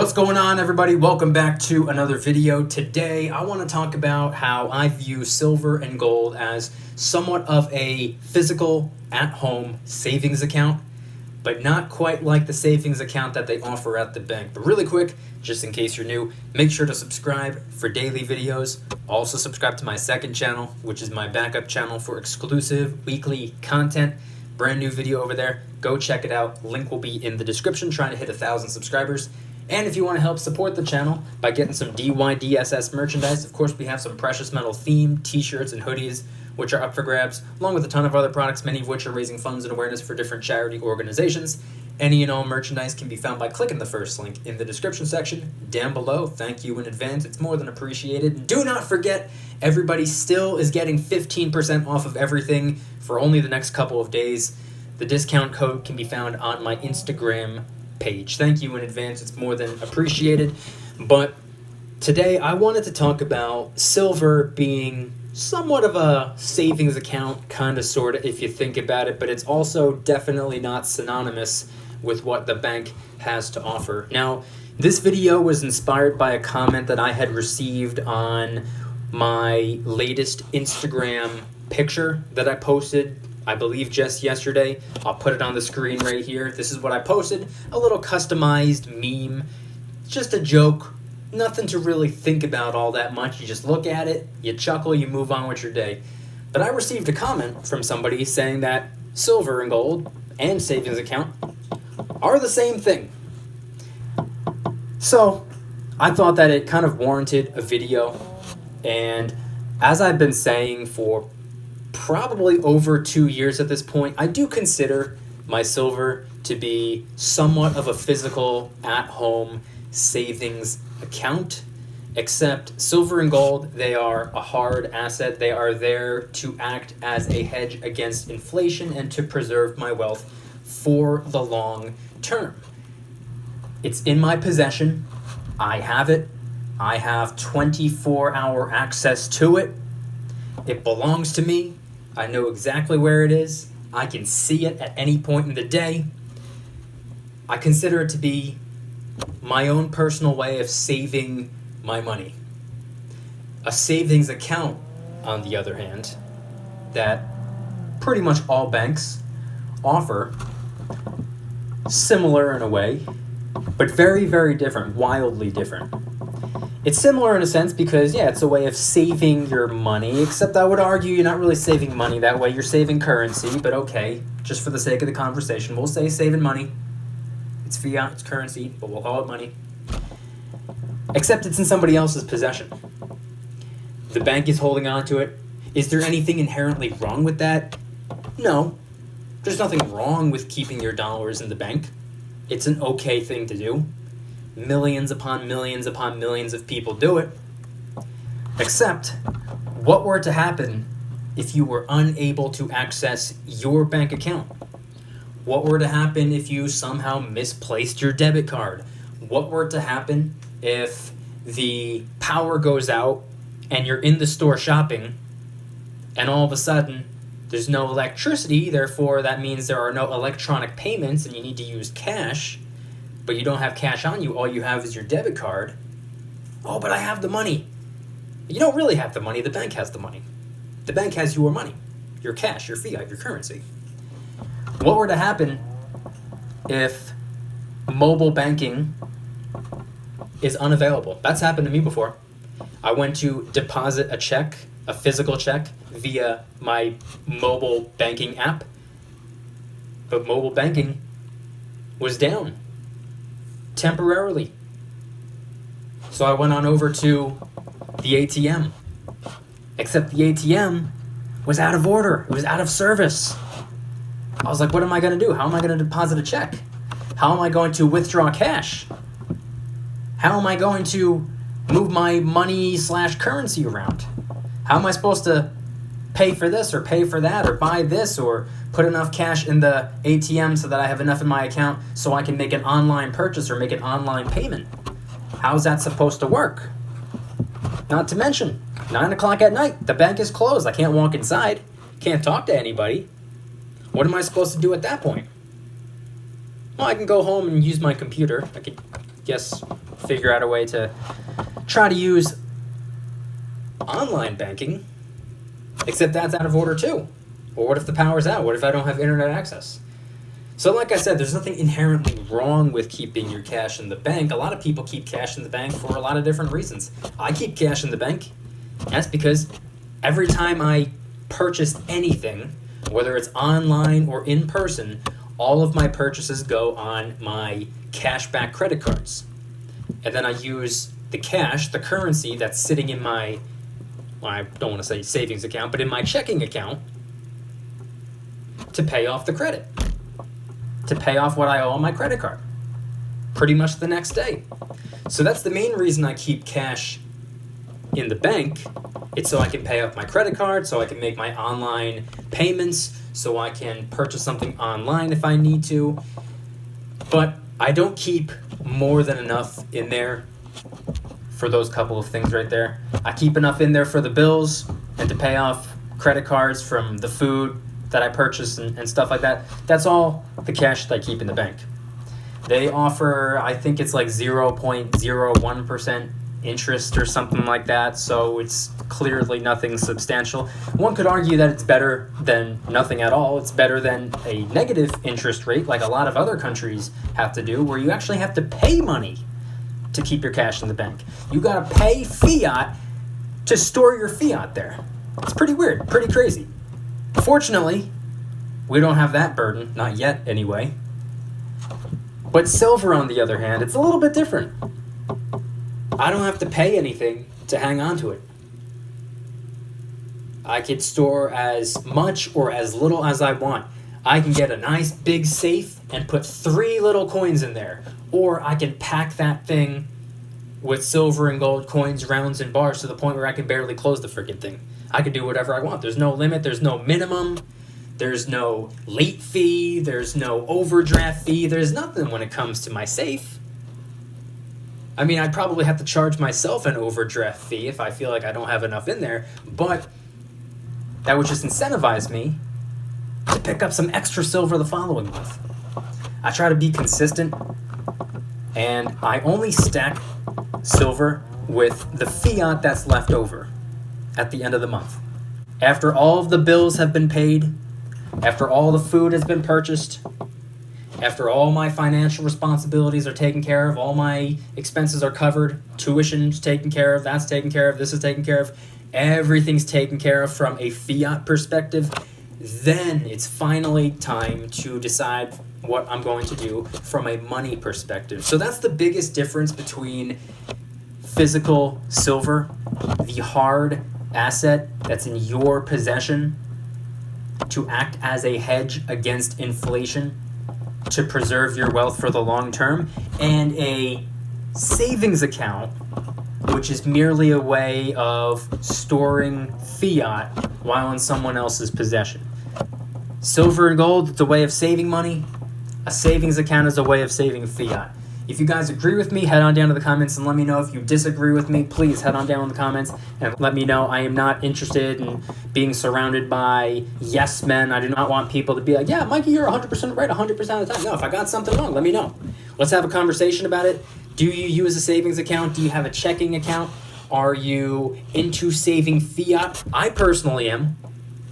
What's going on, everybody? Welcome back to another video. Today I want to talk about how I view silver and gold as somewhat of a physical at-home savings account, but not quite like the savings account that they offer at the bank. But really quick, just in case you're new, make sure to subscribe for daily videos. Also subscribe to my second channel, which is my backup channel for exclusive weekly content. Brand new video over there. Go check it out. Link will be in the description. Trying to hit 1,000 subscribers. And if you want to help support the channel by getting some DYDSS merchandise, of course we have some precious metal themed t-shirts and hoodies, which are up for grabs, along with a ton of other products, many of which are raising funds and awareness for different charity organizations. Any and all merchandise can be found by clicking the first link in the description section down below. Thank you in advance. It's more than appreciated. And do not forget, everybody still is getting 15% off of everything for only the next couple of days. The discount code can be found on my Instagram page. Thank you in advance. It's more than appreciated. But today I wanted to talk about silver being somewhat of a savings account, kind of, sort of, if you think about it, but it's also definitely not synonymous with what the bank has to offer. Now, this video was inspired by a comment that I had received on my latest Instagram picture that I posted, I believe just yesterday. I'll put it on the screen right here. This is what I posted, a little customized meme, just a joke, nothing to really think about all that much. You just look at it, you chuckle, you move on with your day. But I received a comment from somebody saying that silver and gold and savings account are the same thing. So I thought that it kind of warranted a video, and as I've been saying for probably over 2 years at this point, I do consider my silver to be somewhat of a physical at-home savings account, except silver and gold, they are a hard asset. They are there to act as a hedge against inflation and to preserve my wealth for the long term. It's in my possession. I have it. I have 24-hour access to it. It belongs to me. I know exactly where it is. I can see it at any point in the day. I consider it to be my own personal way of saving my money. A savings account, on the other hand, that pretty much all banks offer, similar in a way, but very, very different, wildly different. It's similar in a sense because, yeah, it's a way of saving your money, except I would argue you're not really saving money that way. You're saving currency, but okay, just for the sake of the conversation, we'll say saving money. It's fiat, it's currency, but we'll call it money. Except it's in somebody else's possession. The bank is holding on to it. Is there anything inherently wrong with that? No. There's nothing wrong with keeping your dollars in the bank. It's an okay thing to do. Millions upon millions upon millions of people do it. Except, what were to happen if you were unable to access your bank account? What were to happen if you somehow misplaced your debit card? What were to happen if the power goes out and you're in the store shopping and all of a sudden there's no electricity, therefore that means there are no electronic payments and you need to use cash, but you don't have cash on you, all you have is your debit card. Oh, but I have the money. You don't really have the money, the bank has the money. The bank has your money, your cash, your fiat, your currency. What were to happen if mobile banking is unavailable? That's happened to me before. I went to deposit a check, a physical check, via my mobile banking app, but mobile banking was down temporarily. So I went on over to the ATM, except the ATM was out of order. It was out of service. I was like, what am I going to do? How am I going to deposit a check? How am I going to withdraw cash? How am I going to move my money/currency around? How am I supposed to pay for this or pay for that or buy this or put enough cash in the ATM so that I have enough in my account so I can make an online purchase or make an online payment? How's that supposed to work? Not to mention, 9 o'clock at night, the bank is closed. I can't walk inside, can't talk to anybody. What am I supposed to do at that point? Well, I can go home and use my computer. I could guess figure out a way to try to use online banking, except that's out of order too. Or what if the power's out? What if I don't have internet access? So like I said, there's nothing inherently wrong with keeping your cash in the bank. A lot of people keep cash in the bank for a lot of different reasons. I keep cash in the bank. That's because every time I purchase anything, whether it's online or in person, all of my purchases go on my cashback credit cards. And then I use the cash, the currency that's sitting in my, well, I don't want to say savings account, but in my checking account to pay off the credit, to pay off what I owe on my credit card pretty much the next day. So that's the main reason I keep cash in the bank. It's so I can pay off my credit card, so I can make my online payments, so I can purchase something online if I need to. But I don't keep more than enough in there for those couple of things right there. I keep enough in there for the bills and to pay off credit cards from the food that I purchase and stuff like that. That's all the cash that I keep in the bank. They offer, I think it's like 0.01% interest or something like that, so it's clearly nothing substantial. One could argue that it's better than nothing at all. It's better than a negative interest rate like a lot of other countries have to do, where you actually have to pay money to keep your cash in the bank. You gotta pay fiat to store your fiat there. It's pretty weird, pretty crazy. Fortunately, we don't have that burden, not yet anyway. But silver, on the other hand, it's a little bit different. I don't have to pay anything to hang on to it. I could store as much or as little as I want. I can get a nice big safe and put 3 little coins in there. Or I can pack that thing with silver and gold coins, rounds, and bars to the point where I can barely close the freaking thing. I can do whatever I want. There's no limit. There's no minimum. There's no late fee. There's no overdraft fee. There's nothing when it comes to my safe. I mean, I'd probably have to charge myself an overdraft fee if I feel like I don't have enough in there, but that would just incentivize me to pick up some extra silver the following month. I try to be consistent, and I only stack silver with the fiat that's left over at the end of the month. After all of the bills have been paid, after all the food has been purchased, after all my financial responsibilities are taken care of, all my expenses are covered, tuition's taken care of, that's taken care of, this is taken care of, everything's taken care of from a fiat perspective, then it's finally time to decide what I'm going to do from a money perspective. So that's the biggest difference between physical silver, the hard asset that's in your possession to act as a hedge against inflation, to preserve your wealth for the long term, and a savings account, which is merely a way of storing fiat while in someone else's possession. Silver and gold, it's a way of saving money. A savings account is a way of saving fiat. If you guys agree with me, head on down to the comments and let me know. If you disagree with me, please head on down in the comments and let me know. I am not interested in being surrounded by yes men. I do not want people to be like, yeah, Mikey, you're 100% right 100% of the time. No, if I got something wrong, let me know. Let's have a conversation about it. Do you use a savings account? Do you have a checking account? Are you into saving fiat? I personally am.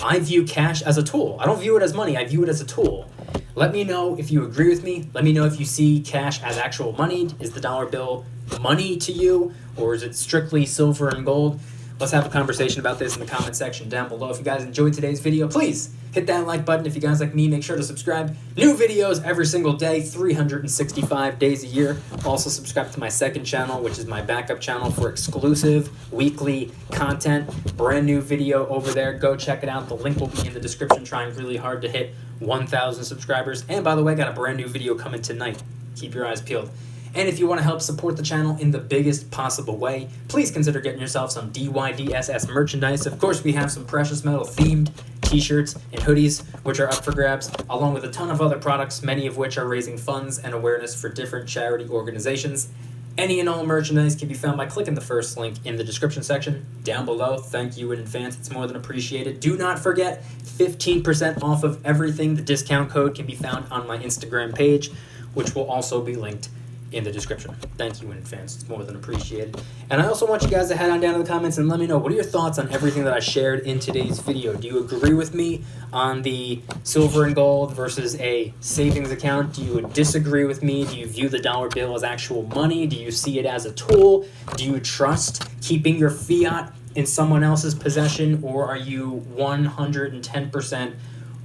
I view cash as a tool. I don't view it as money. I view it as a tool. Let me know if you agree with me. Let me know if you see cash as actual money. Is the dollar bill money to you, or is it strictly silver and gold? Let's have a conversation about this in the comment section down below. If you guys enjoyed today's video, please hit that like button. If you guys like me, make sure to subscribe. New videos every single day, 365 days a year. Also subscribe to my second channel, which is my backup channel for exclusive weekly content. Brand new video over there. Go check it out. The link will be in the description. Trying really hard to hit 1,000 subscribers. And by the way, got a brand new video coming tonight. Keep your eyes peeled. And if you want to help support the channel in the biggest possible way, please consider getting yourself some DYDSS merchandise. Of course, we have some precious metal themed t-shirts and hoodies, which are up for grabs, along with a ton of other products, many of which are raising funds and awareness for different charity organizations. Any and all merchandise can be found by clicking the first link in the description section down below. Thank you in advance. It's more than appreciated. Do not forget, 15% off of everything. The discount code can be found on my Instagram page, which will also be linked in the description. Thank you in advance. It's more than appreciated. And I also want you guys to head on down to the comments and let me know, what are your thoughts on everything that I shared in today's video? Do you agree with me on the silver and gold versus a savings account? Do you disagree with me? Do you view the dollar bill as actual money? Do you see it as a tool? Do you trust keeping your fiat in someone else's possession? Or are you 110%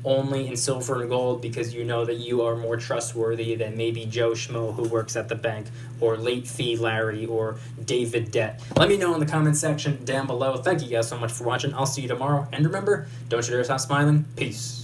only in silver and gold because you know that you are more trustworthy than maybe Joe Schmo who works at the bank, or late fee Larry, or David Debt? Let me know in the comment section down below. Thank you guys so much for watching. I'll see you tomorrow. And remember, don't you dare stop smiling. Peace.